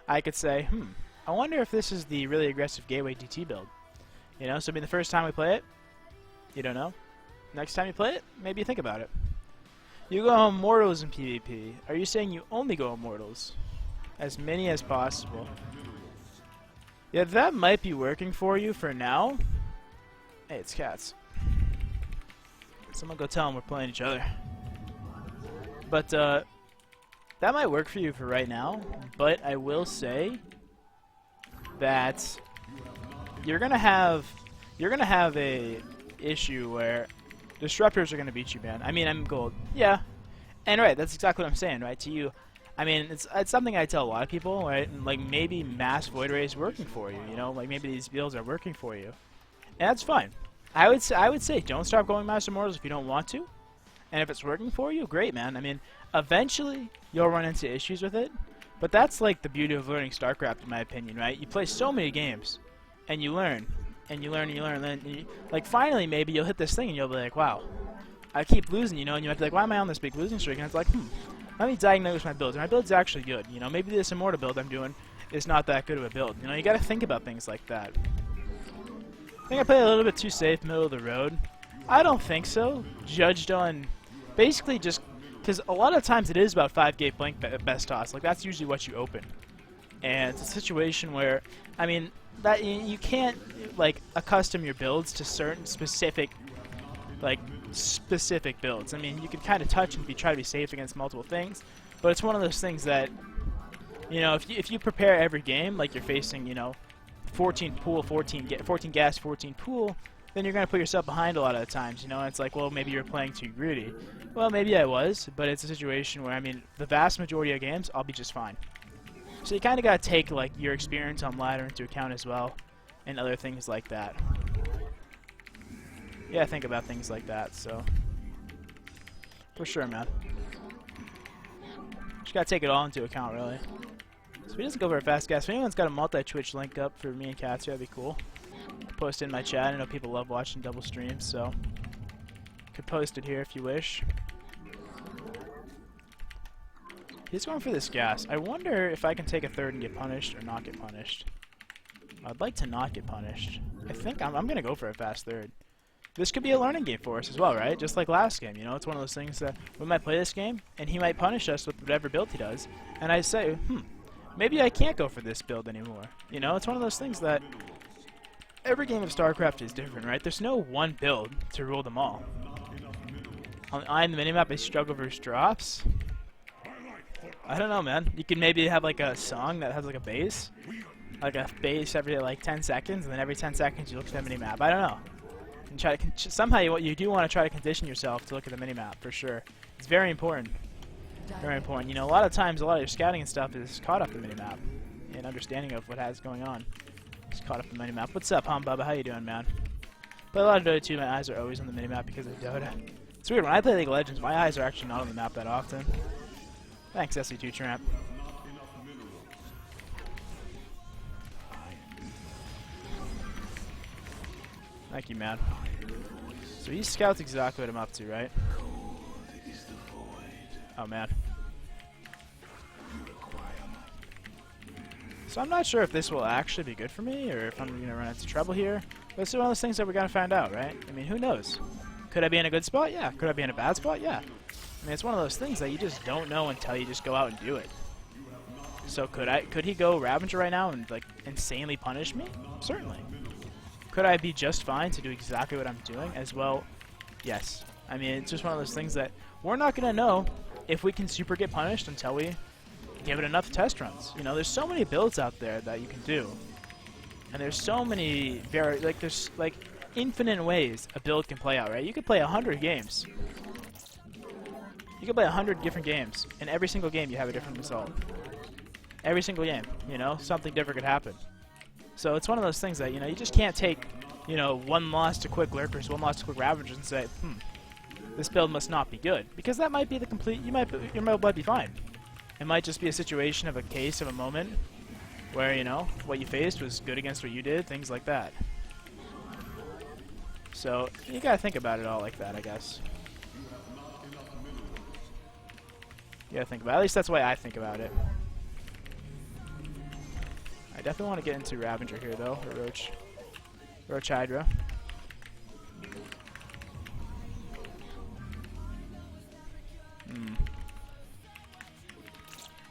I could say, I wonder if this is the really aggressive gateway DT build. You know, so I mean, the first time we play it, you don't know. Next time you play it, maybe you think about it. You go Immortals in PvP. Are you saying you only go Immortals? As many as possible. Yeah, that might be working for you for now. Hey, it's Cats. Someone go tell them we're playing each other. But, that might work for you for right now. But I will say that you're gonna have a issue where disruptors are gonna beat you, man. I mean, I'm gold. Yeah. And right, that's exactly what I'm saying, right? To you. I mean, it's something I tell a lot of people, right? And, like, maybe mass void ray is working for you, you know? Like, maybe these builds are working for you. And that's fine. I would say don't stop going Mass Immortals if you don't want to. And if it's working for you, great, man. I mean, eventually you'll run into issues with it. But that's, like, the beauty of learning StarCraft, in my opinion, right? You play so many games, and you learn, and you learn, and you learn, and then, like, finally, maybe you'll hit this thing, and you'll be like, wow, I keep losing, you know? And you might be like, why am I on this big losing streak? And it's like, let me diagnose my builds. My build's actually good. You know, maybe this Immortal build I'm doing is not that good of a build. You know, you gotta think about things like that. I think I played a little bit too safe, middle of the road. I don't think so. Judged on basically just because a lot of times it is about 5-gate blank best toss. Like, that's usually what you open. And it's a situation where, I mean, that you can't, like, accustom your builds to certain specific builds. I mean, you can kind of touch and try to be safe against multiple things, but it's one of those things that, you know, if you prepare every game like you're facing, you know, 14 pool, 14 gas, 14 pool, then you're going to put yourself behind a lot of the times, you know, and it's like, well, maybe you're playing too greedy. Well, maybe I was, but it's a situation where, I mean, the vast majority of games, I'll be just fine. So you kind of got to take, like, your experience on ladder into account as well, and other things like that. Yeah, think about things like that, so. For sure, man. Just gotta take it all into account, really. So he doesn't go very fast, guys. If anyone's got a multi-Twitch link up for me and Katsu, that'd be cool. Post it in my chat. I know people love watching double streams, so could post it here if you wish. He's going for this gas. I wonder if I can take a third and get punished or not get punished. I'd like to not get punished. I think I'm gonna go for a fast third. This could be a learning game for us as well, right? Just like last game, you know? It's one of those things that we might play this game, and he might punish us with whatever build he does. And I say, maybe I can't go for this build anymore. You know? It's one of those things that every game of StarCraft is different, right? There's no one build to rule them all. On the minimap, I struggle versus drops. I don't know, man. You could maybe have, like, a song that has, like, a bass. Like a bass every, like, 10 seconds, and then every 10 seconds you look at the minimap. I don't know. And try to somehow you do want to try to condition yourself to look at the minimap for sure. It's very important. Very important. You know, a lot of times, a lot of your scouting and stuff is caught up in the minimap and understanding of what has going on. It's caught up in the minimap. What's up, Bubba? How you doing, man? Play a lot of Dota 2. My eyes are always on the minimap because of Dota. It's weird when I play League of Legends. My eyes are actually not on the map that often. Thanks, SC2 Tramp. Thank you, man. So he scouts exactly what I'm up to, right? Oh, man. So I'm not sure if this will actually be good for me, or if I'm going to run into trouble here. But it's one of those things that we're going to find out, right? I mean, who knows? Could I be in a good spot? Yeah. Could I be in a bad spot? Yeah. I mean, it's one of those things that you just don't know until you just go out and do it. So could he go Ravager right now and, like, insanely punish me? Certainly. Could I be just fine to do exactly what I'm doing as well? Yes. I mean, it's just one of those things that we're not going to know if we can super get punished until we give it enough test runs. You know, there's so many builds out there that you can do. And there's so many there's like infinite ways a build can play out, right? You could play 100 games. You could play 100 different games, and every single game you have a different result. Every single game, you know, something different could happen. So it's one of those things that, you know, you just can't take, you know, one loss to quick lurkers, one loss to quick ravagers and say, this build must not be good. Because that might be the complete, your build might be fine. It might just be a situation of a case of a moment where, you know, what you faced was good against what you did, things like that. So you gotta think about it all like that, I guess. You gotta think about it. At least that's the way I think about it. I definitely want to get into Ravager here, though, or Roach Hydra.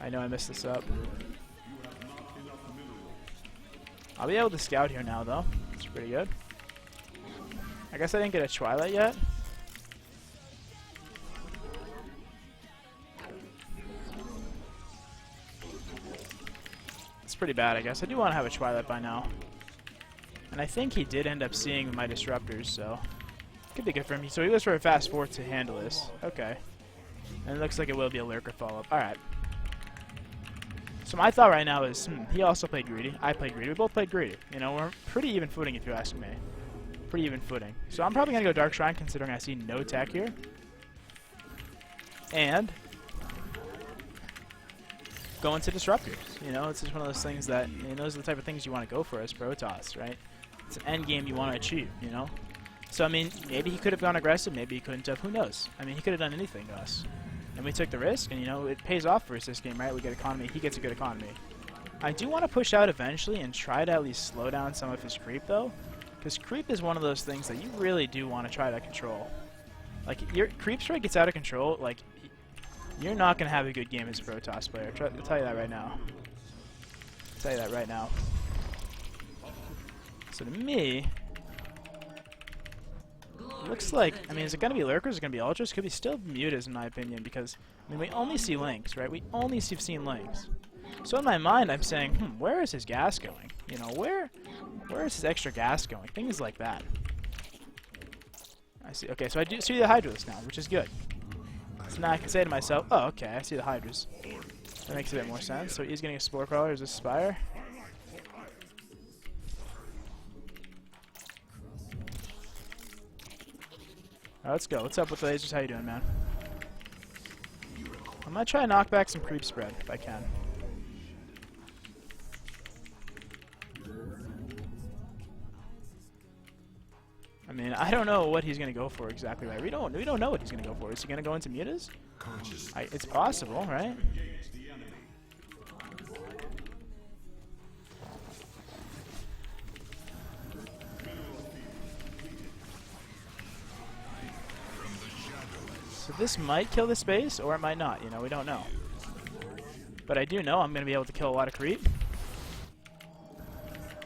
I know I messed this up. I'll be able to scout here now, though. It's pretty good. I guess I didn't get a Twilight yet. It's pretty bad, I guess. I do want to have a Twilight by now. And I think he did end up seeing my disruptors, so could be good for him. So he goes for a fast forward to handle this. Okay. And it looks like it will be a lurker follow-up. Alright. So my thought right now is, he also played greedy. I played greedy. We both played greedy. You know, we're pretty even footing if you ask me. Pretty even footing. So I'm probably going to go Dark Shrine considering I see no tech here. And go into Disruptors. You know, it's just one of those things that, you know, those are the type of things you want to go for as Protoss, right? It's an end game you want to achieve, you know? So, I mean, maybe he could have gone aggressive, maybe he couldn't have. Who knows? I mean, he could have done anything to us. And we took the risk, and, you know, it pays off for us this game, right? We get economy, he gets a good economy. I do want to push out eventually and try to at least slow down some of his creep, though. Because creep is one of those things that you really do want to try to control. Like, your creep strike gets out of control, like, you're not going to have a good game as a Protoss player. I'll tell you that right now. I'll tell you that right now. So to me, it looks like, I mean, is it going to be Lurkers? Is it going to be Ultras? Could be still Mutas, in my opinion, because, I mean, we only see Lynx, right? We only have seen Lynx. So in my mind, I'm saying, where is his gas going? You know, where is his extra gas going? Things like that. I see. Okay, so I do see the Hydras now, which is good. So now I can say to myself, oh, okay, I see the Hydras. That makes a bit more sense. So he's getting a Spore Crawler. Is this Spire? Alright, let's go. What's up with the lasers? How you doing, man? I'm gonna try to knock back some creep spread if I can. I mean, I don't know what he's gonna go for exactly, right? We don't know what he's gonna go for. Is he gonna go into mutas? It's possible, right? So this might kill the space, or it might not. You know, we don't know. But I do know I'm gonna be able to kill a lot of creep.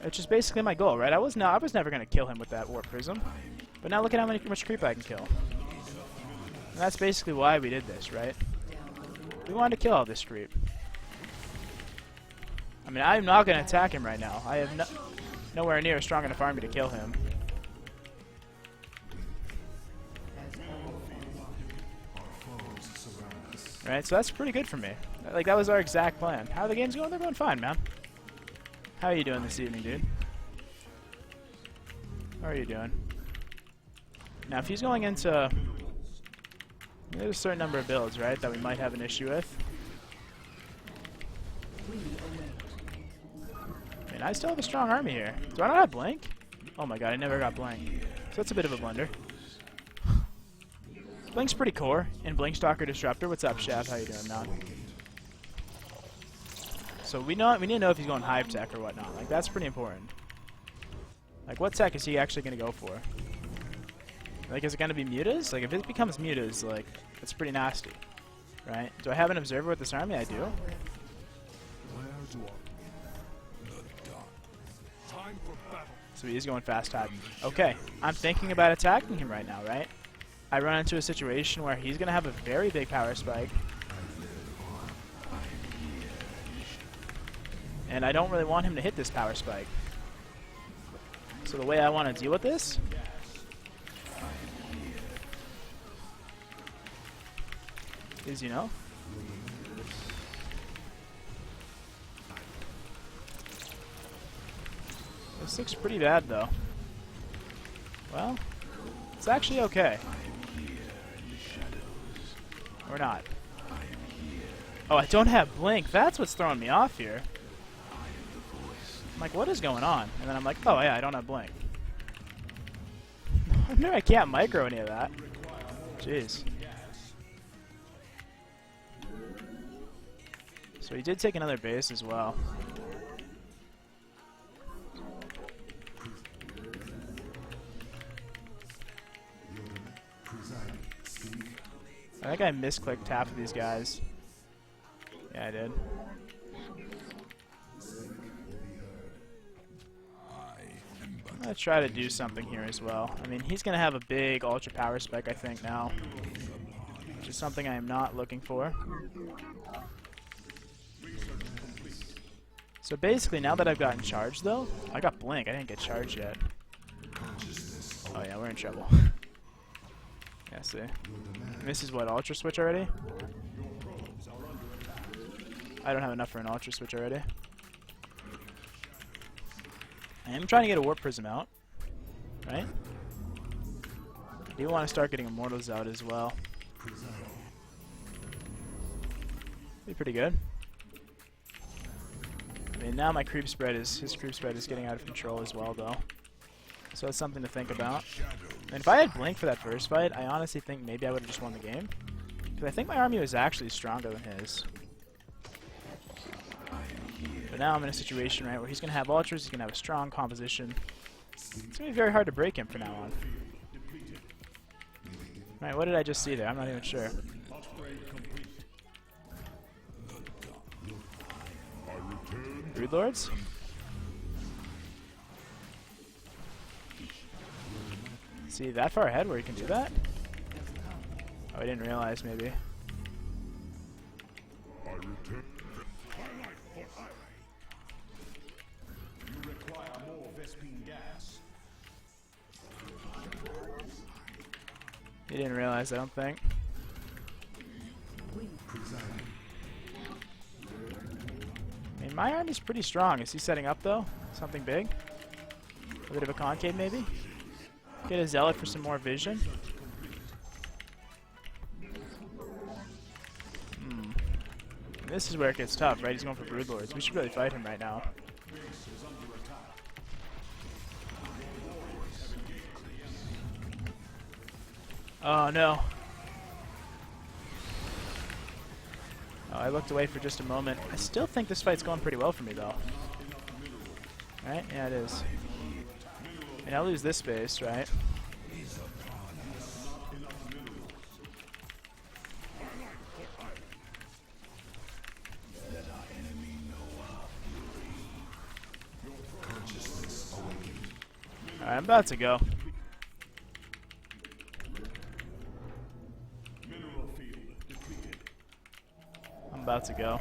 Which is basically my goal, right? I was never gonna kill him with that Warp Prism, but now look at how much creep I can kill. And that's basically why we did this, right? We wanted to kill all this creep. I mean, I'm not gonna attack him right now. I have nowhere near a strong enough army to kill him. Right, so that's pretty good for me. Like, that was our exact plan. How are the games going? They're going fine, man. How are you doing this evening, dude? How are you doing? Now, if he's going into... There's a certain number of builds, right, that we might have an issue with. I mean, I still have a strong army here. Do I not have Blink? Oh my god, I never got Blink. So that's a bit of a blunder. Blink's pretty core in Blinkstalker Disruptor. What's up, Shav? How you doing, man? So we need to know if he's going Hive Tech or whatnot. Like, that's pretty important. Like, what tech is he actually going to go for? Like, is it going to be mutas? Like, if it becomes mutas, like, that's pretty nasty. Right? Do I have an Observer with this army? I do. So he is going fast type. Okay, I'm thinking about attacking him right now, right? I run into a situation where he's going to have a very big power spike. And I don't really want him to hit this power spike. So the way I want to deal with this is, you know, this looks pretty bad though. Well, it's actually okay. Or not. Oh, I don't have Blink. That's what's throwing me off here. I'm like, what is going on? And then I'm like, oh yeah, I don't have Blink. I knew I can't micro any of that. Jeez. So he did take another base as well. I think I misclicked half of these guys. Yeah, I did. I'm gonna try to do something here as well. I mean, he's gonna have a big ultra power spike, I think, now, which is something I am not looking for. So basically, now that I've gotten charged, though, I got blink. I didn't get charged yet. Oh yeah, we're in trouble. Yeah, see. And this is what, ultra switch already? I don't have enough for an ultra switch already. I am trying to get a warp prism out, right? I do want to start getting immortals out as well. Be pretty good. I mean, now my creep spread is, his creep spread is getting out of control as well, though. So that's something to think about. And if I had blink for that first fight, I honestly think maybe I would have just won the game. Because I think my army was actually stronger than his. But now I'm in a situation, right, where he's going to have ultras, he's going to have a strong composition. It's going to be very hard to break him from now on. Right, what did I just see there? I'm not even sure. Brood Lords? See, that far ahead where he can do that? Oh, I didn't realize, maybe. He didn't realize, I don't think. I mean, my army's pretty strong. Is he setting up, though? Something big? A bit of a concave, maybe? Get a Zealot for some more vision. This is where it gets tough, right? He's going for Brood Lords. We should really fight him right now. Oh, no. Oh, I looked away for just a moment. I still think this fight's going pretty well for me, though. Right? Yeah, it is. And I'll lose this space, right? Alright, I'm about to go. I'm about to go.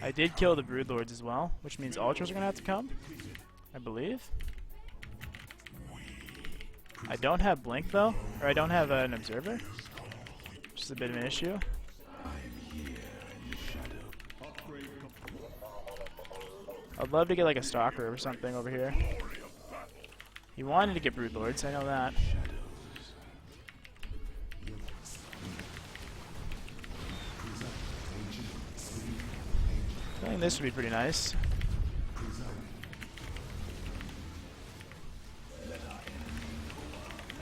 I did kill the Brood Lords as well, which means ultras are gonna have to come, I believe. I don't have blink though, or I don't have an observer, which is a bit of an issue. I'd love to get like a stalker or something over here. He wanted to get Brood Lords, I know that. I think this would be pretty nice.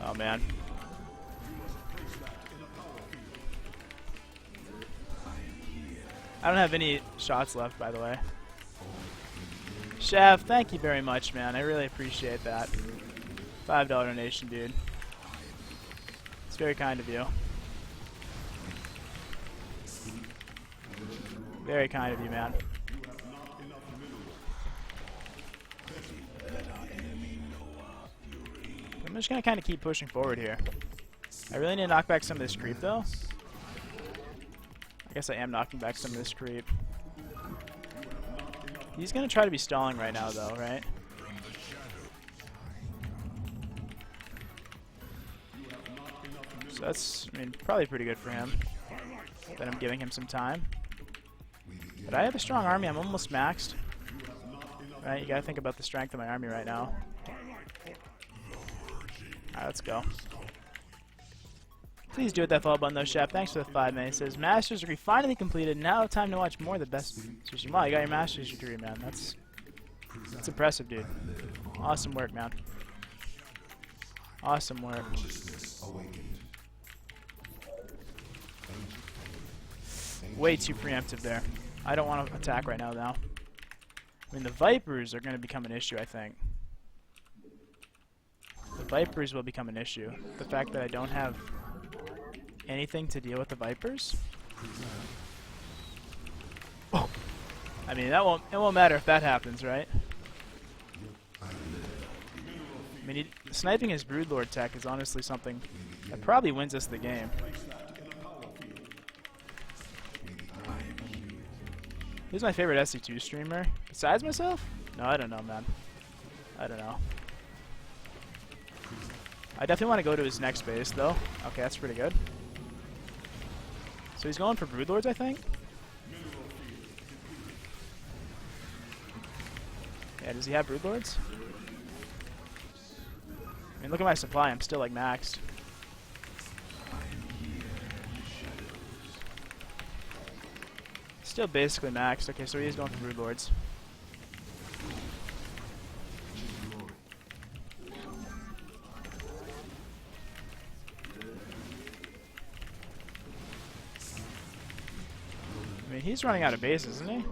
Oh man. I don't have any shots left, by the way. Chef, thank you very much, man. I really appreciate that. $5 donation, dude. It's very kind of you. Very kind of you, man. I'm just gonna kind of keep pushing forward here. I really need to knock back some of this creep, though. I guess I am knocking back some of this creep. He's gonna try to be stalling right now, though, right? So that's, I mean, probably pretty good for him. That I'm giving him some time. But I have a strong army. I'm almost maxed. Right, you gotta think about the strength of my army right now. Alright, let's go. Please do hit that follow button though, Chef. Thanks for the 5, man. It says, Master's degree finally completed. Now time to watch more of the best. Wow, you got your Master's degree, man. That's impressive, dude. Awesome work, man. Awesome work. Way too preemptive there. I don't want to attack right now, though. I mean, the Vipers are going to become an issue, I think. The Vipers will become an issue. The fact that I don't have anything to deal with the Vipers. Oh. I mean, it won't matter if that happens, right? I mean, sniping his Broodlord tech is honestly something that probably wins us the game. Who's my favorite SC2 streamer? Besides myself? No, I don't know, man. I don't know. I definitely want to go to his next base, though. Okay, that's pretty good. So he's going for Broodlords, I think? Yeah, does he have Broodlords? I mean, look at my supply. I'm still, like, maxed. Still basically maxed. Okay, so he is going for Broodlords. I mean, he's running out of bases, isn't he?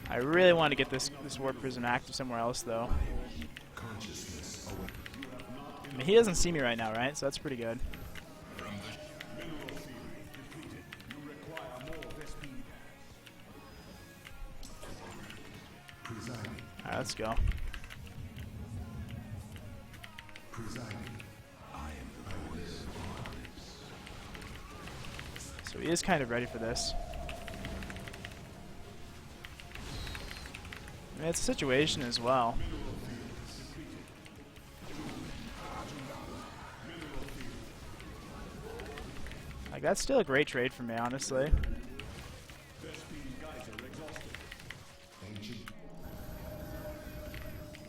I really want to get this Warp Prism active somewhere else, though. I mean, he doesn't see me right now, right? So that's pretty good. Alright, let's go. So he is kind of ready for this. I mean, it's a situation as well. Like, that's still a great trade for me, honestly.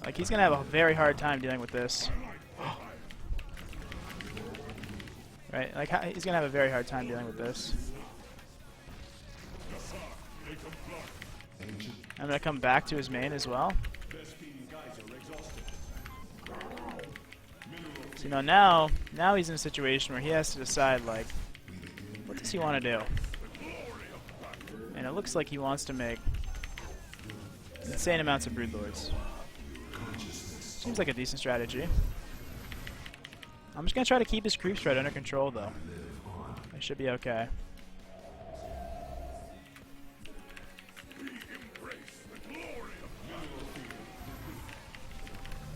Like, he's gonna have a very hard time dealing with this. Right? Like, he's gonna have a very hard time dealing with this. I'm gonna come back to his main as well. So, you know, now he's in a situation where he has to decide, like, what does he want to do? And it looks like he wants to make insane amounts of Broodlords. Seems like a decent strategy. I'm just gonna try to keep his creep spread under control, though. I should be okay.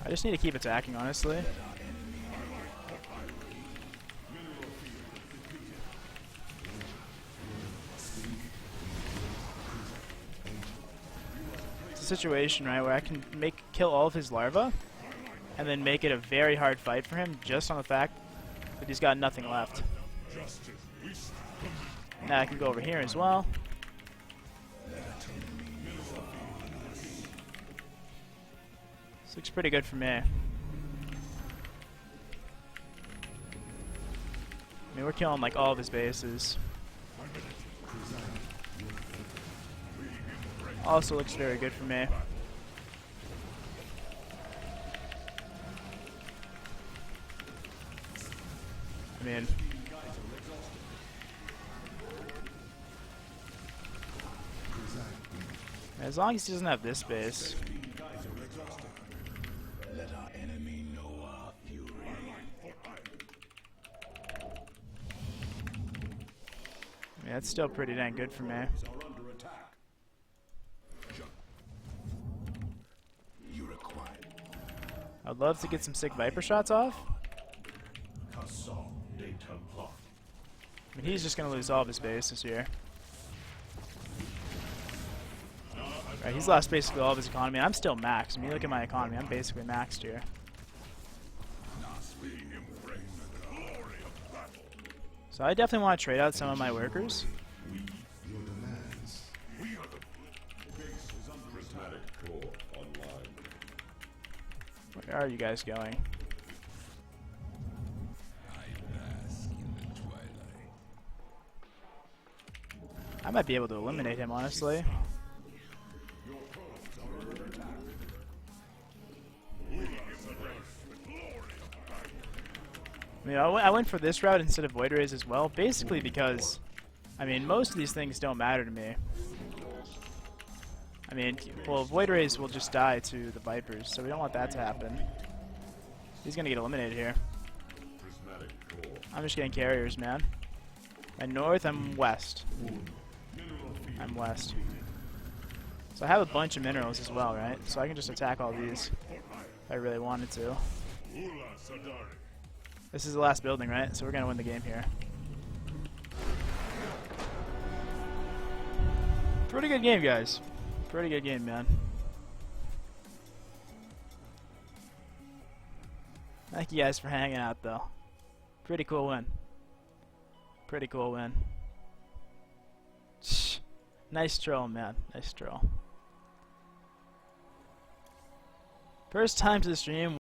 I just need to keep attacking, honestly. It's a situation, right, where I can kill all of his larvae, and then make it a very hard fight for him, just on the fact that he's got nothing left. Now I can go over here as well. This looks pretty good for me. I mean, we're killing like all of his bases. Also looks very good for me. I mean, as long as he doesn't have this base. I mean, that's still pretty dang good for me. I'd love to get some sick Viper shots off. I mean, he's just going to lose all of his bases here. Right, he's lost basically all of his economy. I'm still maxed. I mean, look at my economy. I'm basically maxed here. So I definitely want to trade out some of my workers. Where are you guys going? I might be able to eliminate him, honestly. I mean, I went for this route instead of Void Rays as well, basically because, I mean, most of these things don't matter to me. I mean, well, Void Rays will just die to the Vipers, so we don't want that to happen. He's gonna get eliminated here. I'm just getting carriers, man. I'm north, I'm west. I'm west. So I have a bunch of minerals as well, right? So I can just attack all these if I really wanted to. This is the last building, right? So we're gonna win the game here. Pretty good game, guys. Pretty good game, man. Thank you guys for hanging out, though. Pretty cool win. Pretty cool win. Nice troll, man. Nice troll. First time to the stream.